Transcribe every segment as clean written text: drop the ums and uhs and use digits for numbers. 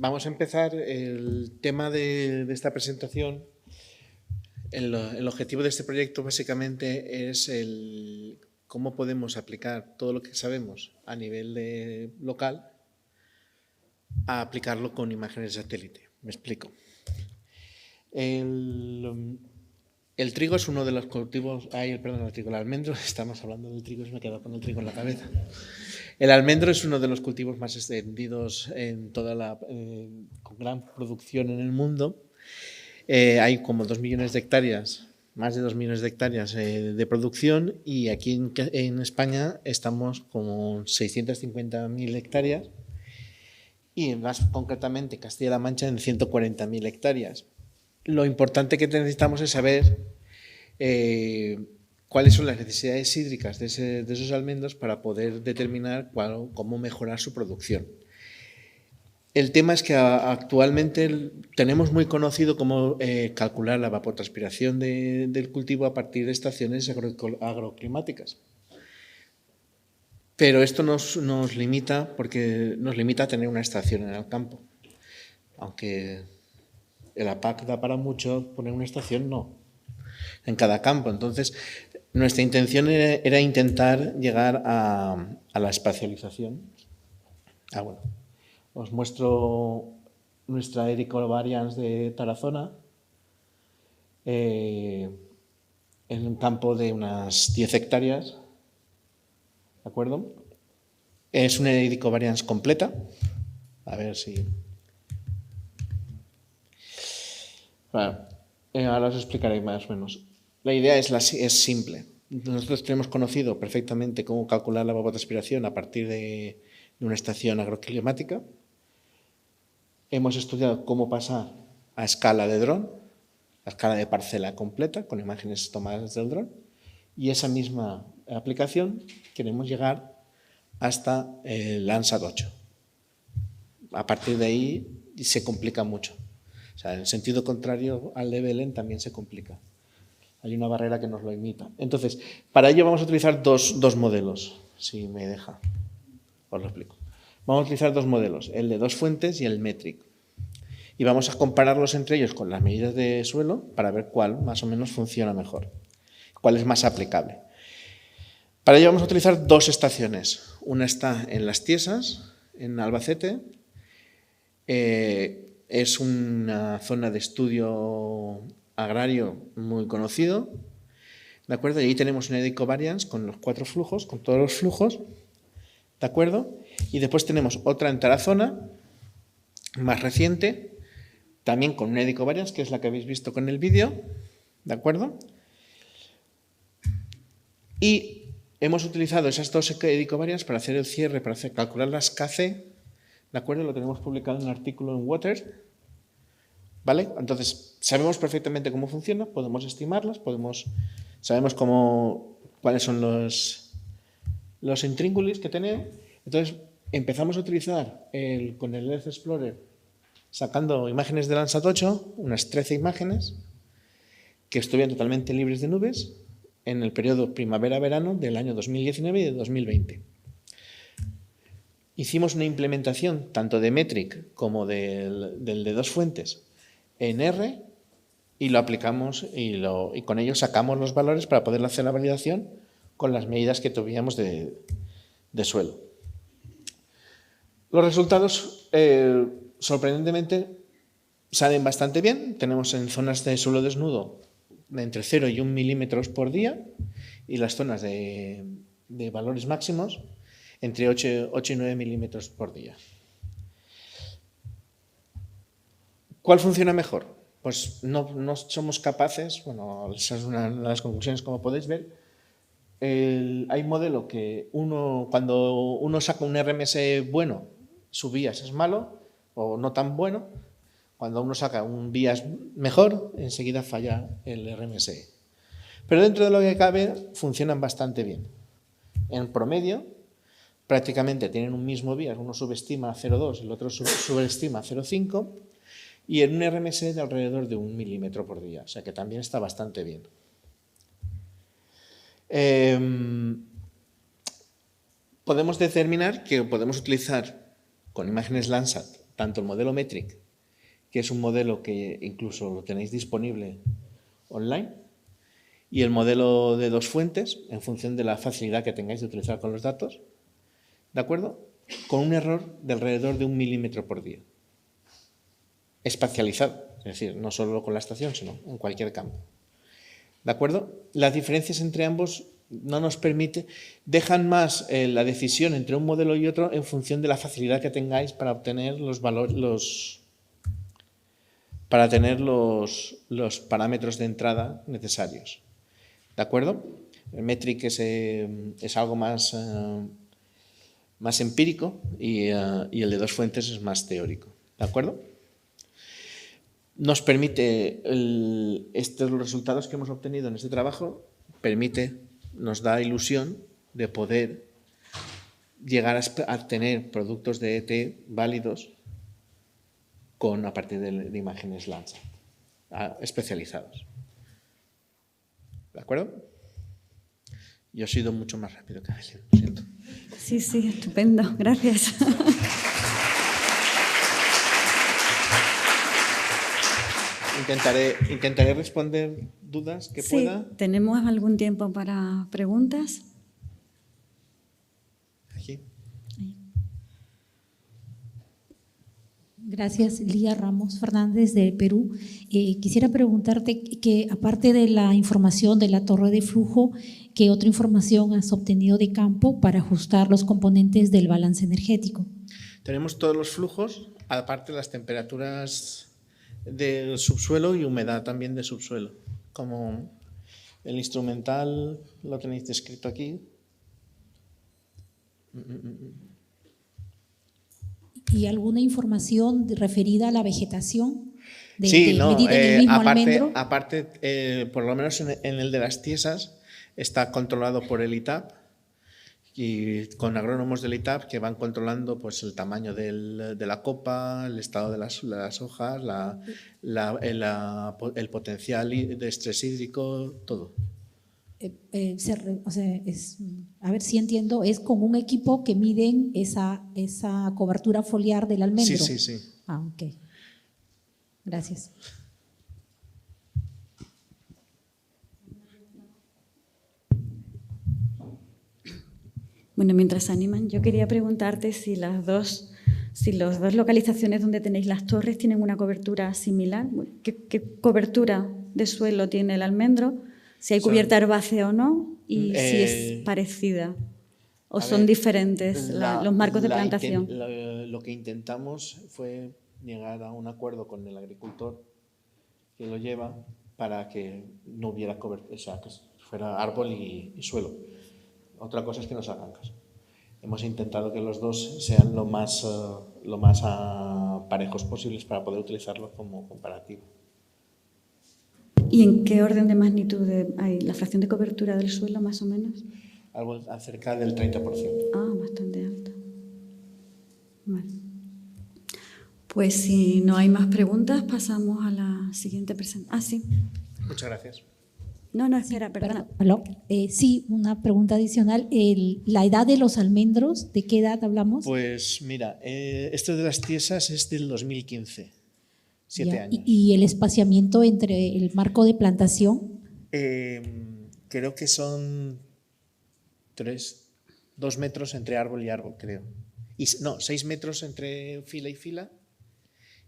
vamos a empezar el tema de esta presentación. El objetivo de este proyecto básicamente es el cómo podemos aplicar todo lo que sabemos a nivel local a aplicarlo con imágenes de satélite. Me explico. El trigo es uno de los cultivos. El almendro. Estamos hablando del trigo y me he quedado con el trigo en la cabeza. El almendro es uno de los cultivos más extendidos en con gran producción en el mundo. Hay como 2 millones de hectáreas, más de 2 millones de hectáreas de producción, y aquí en España estamos con 650.000 hectáreas y más concretamente Castilla-La Mancha en 140.000 hectáreas. Lo importante que necesitamos es saber cuáles son las necesidades hídricas de esos almendros para poder determinar cómo mejorar su producción. El tema es que actualmente tenemos muy conocido cómo calcular la evapotranspiración del cultivo a partir de estaciones agroclimáticas. Pero esto nos limita a tener una estación en el campo. Aunque la PAC da para mucho, poner una estación no, en cada campo. Entonces, nuestra intención era intentar llegar a la espacialización. Bueno. Os muestro nuestra Helicobarians de Tarazona en un campo de unas 10 hectáreas, ¿de acuerdo? Es una Helicobarians completa. A ver si... Bueno, ahora os explicaré más o menos. La idea es simple. Nosotros tenemos conocido perfectamente cómo calcular la evapotranspiración a partir de una estación agroclimática. Hemos estudiado cómo pasar a escala de dron, a escala de parcela completa, con imágenes tomadas del dron, y esa misma aplicación queremos llegar hasta el Landsat 8. A partir de ahí se complica mucho. O sea, en sentido contrario al de Belén también se complica. Hay una barrera que nos lo limita. Entonces, para ello vamos a utilizar dos modelos, si me deja. Os lo explico. Vamos a utilizar 2 modelos, el de 2 fuentes y el Metric. Y vamos a compararlos entre ellos con las medidas de suelo para ver cuál más o menos funciona mejor, cuál es más aplicable. Para ello vamos a utilizar 2 estaciones. Una está en Las Tiesas, en Albacete. Es una zona de estudio agrario muy conocido, ¿de acuerdo? Y ahí tenemos una Helicobarians con los 4 flujos, con todos los flujos, ¿de acuerdo? Y después tenemos otra en Tarazona, más reciente, también con una Helicobarians, que es la que habéis visto con el vídeo, ¿de acuerdo? Y hemos utilizado esas 2 Helicobarians para hacer el cierre, para calcular las KC, ¿de acuerdo? Lo tenemos publicado en un artículo en Water, ¿vale? Entonces, sabemos perfectamente cómo funciona, podemos estimarlas, sabemos cuáles son los intríngulis que tenemos. Entonces, empezamos a utilizar con el Earth Explorer, sacando imágenes de Landsat 8, unas 13 imágenes, que estuvieron totalmente libres de nubes en el periodo primavera-verano del año 2019 y de 2020. Hicimos una implementación tanto de Metric como del de 2 fuentes en R y lo aplicamos y con ello sacamos los valores para poder hacer la validación con las medidas que tuvíamos de suelo. Los resultados, sorprendentemente, salen bastante bien. Tenemos en zonas de suelo desnudo de entre 0 y 1 milímetros por día y las zonas de valores máximos entre 8 y 9 milímetros por día. ¿Cuál funciona mejor? Pues no somos capaces, bueno, esa es una de las conclusiones, como podéis ver. Hay modelo que cuando uno saca un RMS bueno, su BIAS es malo o no tan bueno. Cuando uno saca un BIAS mejor, enseguida falla el RMS. Pero dentro de lo que cabe, funcionan bastante bien. En promedio, prácticamente tienen un mismo BIAS, uno subestima a 0,2 y el otro subestima a 0,5, y en un RMS de alrededor de 1 milímetro por día, o sea que también está bastante bien. Podemos determinar que podemos utilizar con imágenes Landsat tanto el modelo Metric, que es un modelo que incluso lo tenéis disponible online, y el modelo de 2 fuentes, en función de la facilidad que tengáis de utilizar con los datos, ¿de acuerdo? Con un error de alrededor de 1 milímetro por día. Espacializado, es decir, no solo con la estación, sino en cualquier campo. ¿De acuerdo? Las diferencias entre ambos no nos permite, dejan más la decisión entre un modelo y otro en función de la facilidad que tengáis para obtener los valores, para tener los parámetros de entrada necesarios. ¿De acuerdo? El Metric es algo más empírico y el de 2 fuentes es más teórico. ¿De acuerdo? Nos permite, estos resultados que hemos obtenido en este trabajo, nos da ilusión de poder llegar a tener productos de ET válidos a partir de imágenes Landsat, especializados. ¿De acuerdo? Yo he sido mucho más rápido que Belén, lo siento. Sí, estupendo, gracias. Intentaré responder dudas que pueda. ¿Tenemos algún tiempo para preguntas? Aquí. Gracias, Lía Ramos Fernández de Perú. Quisiera preguntarte que aparte de la información de la torre de flujo, ¿qué otra información has obtenido de campo para ajustar los componentes del balance energético? Tenemos todos los flujos, aparte de las temperaturas del subsuelo y humedad también de subsuelo. Como el instrumental lo tenéis descrito aquí. ¿Y alguna información referida a la vegetación? Medida en el mismo almendro. Aparte, por lo menos en el de las tiesas, está controlado por el ITAP y con agrónomos del ITAP que van controlando pues, el tamaño de la copa, el estado de las hojas, el potencial de estrés hídrico, todo. A ver si entiendo, es con un equipo que miden esa cobertura foliar del almendro. Sí. Ok. Gracias. Bueno, mientras se animan, yo quería preguntarte si las dos localizaciones donde tenéis las torres tienen una cobertura similar. ¿Qué cobertura de suelo tiene el almendro? Si hay cubierta herbácea o no, y si es parecida o son diferentes los marcos de plantación. Lo que intentamos fue llegar a un acuerdo con el agricultor que lo lleva para que no hubiera cobertura, o sea, que fuera árbol y suelo. Otra cosa es que nos hagan caso. Hemos intentado que los dos sean lo más parejos posibles para poder utilizarlo como comparativo. ¿Y en qué orden de magnitud hay la fracción de cobertura del suelo, más o menos? Algo cerca del 30%. Ah, bastante alta. Vale. Pues si no hay más preguntas, pasamos a la siguiente presentación. Ah, sí. Muchas gracias. No, espera, perdona. Sí, una pregunta adicional. ¿La edad de los almendros, de qué edad hablamos? Pues mira, esto de las tiesas es del 2015, 7 años. ¿Y el espaciamiento entre el marco de plantación? Creo que son 2 metros entre árbol y árbol, creo. 6 metros entre fila y fila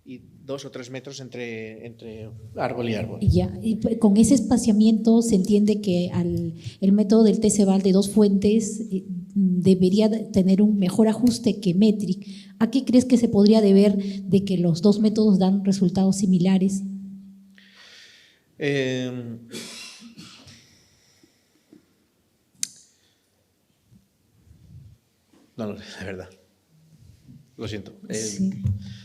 y 2 o 3 metros entre árbol y árbol. Y con ese espaciamiento se entiende que el método del TCVAL de 2 fuentes debería tener un mejor ajuste que Metric. ¿A qué crees que se podría deber de que los 2 métodos dan resultados similares? No lo sé, de verdad. Lo siento. Sí.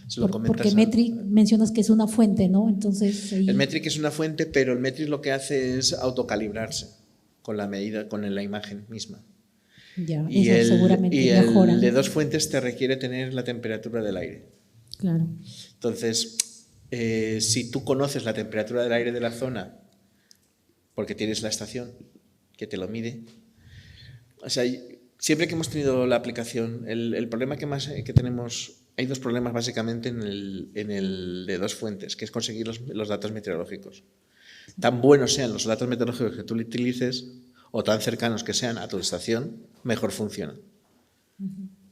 Se lo Porque Metric mencionas que es una fuente, ¿no? Entonces el Metric es una fuente, pero el Metric lo que hace es autocalibrarse con la medida, con la imagen misma. Y eso seguramente mejora. El de 2 fuentes te requiere tener la temperatura del aire. Claro. Entonces, si tú conoces la temperatura del aire de la zona, porque tienes la estación que te lo mide, o sea, siempre que hemos tenido la aplicación, el problema que tenemos hay dos problemas básicamente en el de dos fuentes, que es conseguir los datos meteorológicos. Tan buenos sean los datos meteorológicos que tú utilices o tan cercanos que sean a tu estación, mejor funcionan.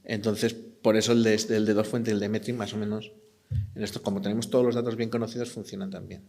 Entonces, por eso el de dos fuentes y el de Metric, más o menos, en esto, como tenemos todos los datos bien conocidos, funcionan también.